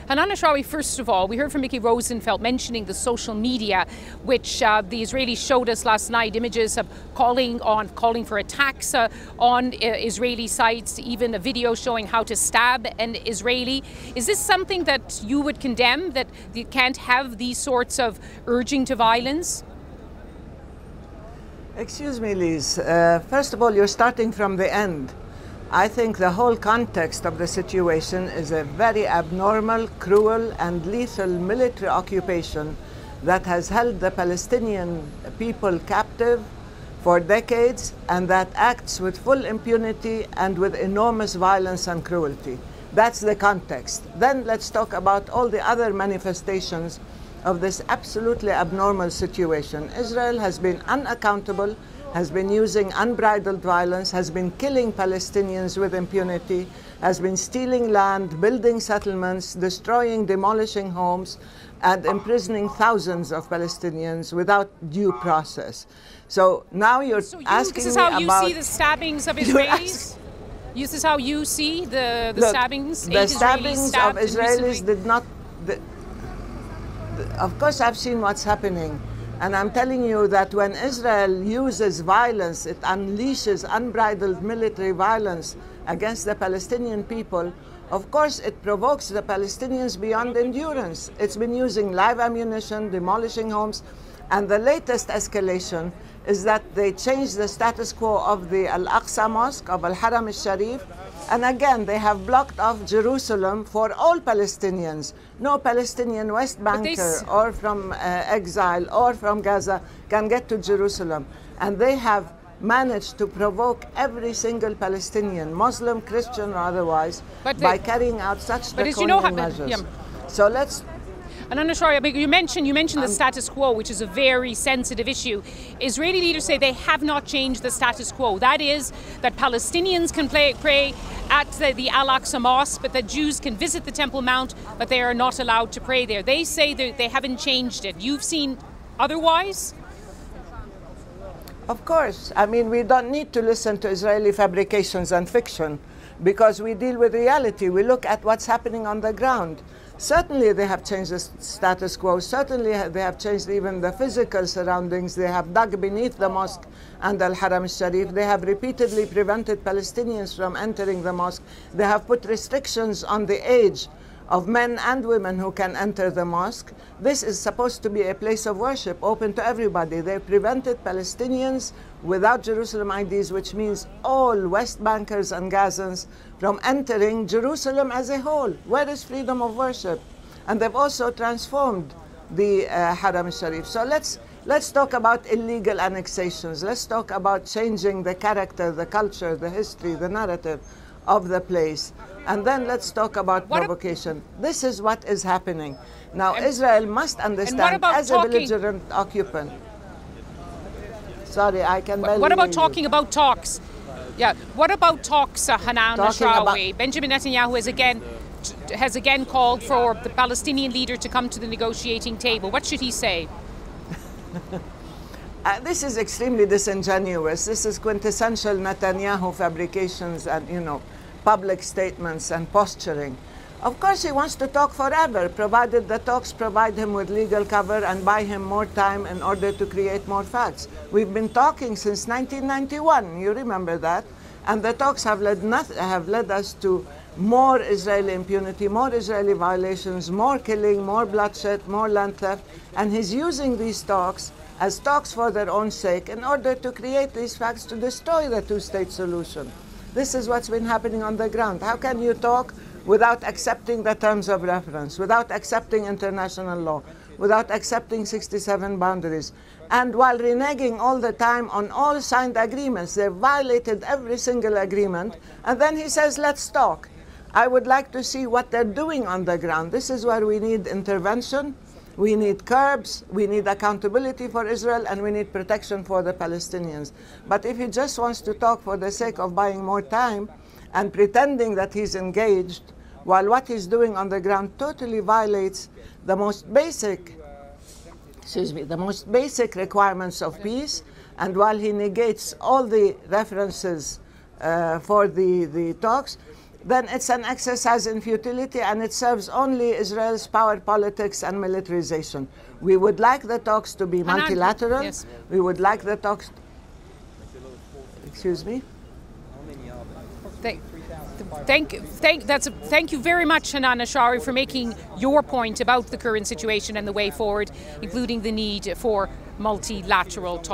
Hanan Ashrawi, first of all, we heard from Mickey Rosenfeld mentioning the social media, which the Israelis showed us last night, images of calling for attacks on Israeli sites, even a video showing how to stab an Israeli. Is this something that you would condemn, that you can't have these sorts of urging to violence? Excuse me, Liz. First of all, you're starting from the end. I think the whole context of the situation is a very abnormal, cruel, and lethal military occupation that has held the Palestinian people captive for decades and that acts with full impunity and with enormous violence and cruelty. That's the context. Then let's talk about all the other manifestations of this absolutely abnormal situation. Israel has been unaccountable, has been using unbridled violence, has been killing Palestinians with impunity, has been stealing land, building settlements, destroying, demolishing homes, and imprisoning thousands of Palestinians without due process. So now you're asking me about... This is how you see the stabbings of Israelis? This is how you see the stabbings? The stabbings of Israelis did not... Of course I've seen what's happening. And I'm telling you that when Israel uses violence, it unleashes unbridled military violence against the Palestinian people, of course it provokes the Palestinians beyond endurance. It's been using live ammunition, demolishing homes, and the latest escalation is that they changed the status quo of the Al-Aqsa Mosque, of Al-Haram al-Sharif, and again they have blocked off Jerusalem for all Palestinians. No Palestinian West Banker or from exile or from Gaza can get to Jerusalem. And they have managed to provoke every single Palestinian, Muslim, Christian or otherwise, by carrying out such draconian measures. So let's... Hanan Ashrawi, you mentioned the status quo, which is a very sensitive issue. Israeli leaders say they have not changed the status quo. That is, that Palestinians can pray at the Al-Aqsa Mosque, but that Jews can visit the Temple Mount, but they are not allowed to pray there. They say that they haven't changed it. You've seen otherwise? Of course. I mean, we don't need to listen to Israeli fabrications and fiction because we deal with reality. We look at what's happening on the ground. Certainly they have changed the status quo. Certainly they have changed even the physical surroundings. They have dug beneath the mosque and Al-Haram al-Sharif. They have repeatedly prevented Palestinians from entering the mosque. They have put restrictions on the age of men and women who can enter the mosque. This is supposed to be a place of worship, open to everybody. They prevented Palestinians without Jerusalem IDs, which means all West Bankers and Gazans, from entering Jerusalem as a whole. Where is freedom of worship? And they've also transformed the Haram al-Sharif. So let's talk about illegal annexations. Let's talk about changing the character, the culture, the history, the narrative of the place. And then let's talk about provocation. This is what is happening. Now, Israel must understand, as a belligerent occupant. Sorry, I can barely What about hear talking you. about talks? Yeah. What about talks, Hanan Ashrawi? Benjamin Netanyahu has again called for the Palestinian leader to come to the negotiating table. What should he say? This is extremely disingenuous. This is quintessential Netanyahu fabrications and, public statements and posturing. Of course, he wants to talk forever, provided the talks provide him with legal cover and buy him more time in order to create more facts. We've been talking since 1991, you remember that, and the talks have led us to more Israeli impunity, more Israeli violations, more killing, more bloodshed, more land theft, and he's using these talks as talks for their own sake in order to create these facts to destroy the two-state solution. This is what's been happening on the ground. How can you talk without accepting the terms of reference, without accepting international law, without accepting 67 boundaries, and while reneging all the time on all signed agreements? They've violated every single agreement, and then he says, let's talk. I would like to see what they're doing on the ground. This is where we need intervention. We need curbs, we need accountability for Israel, and we need protection for the Palestinians. But if he just wants to talk for the sake of buying more time and pretending that he's engaged, while what he's doing on the ground totally violates the most basic requirements of peace, and while he negates all the references for the talks, then it's an exercise in futility, and it serves only Israel's power politics and militarization. We would like the talks to be multilateral. Yes. We would like the talks. Excuse me? Thank you very much, Hanan Ashrawi, for making your point about the current situation and the way forward, including the need for multilateral talks.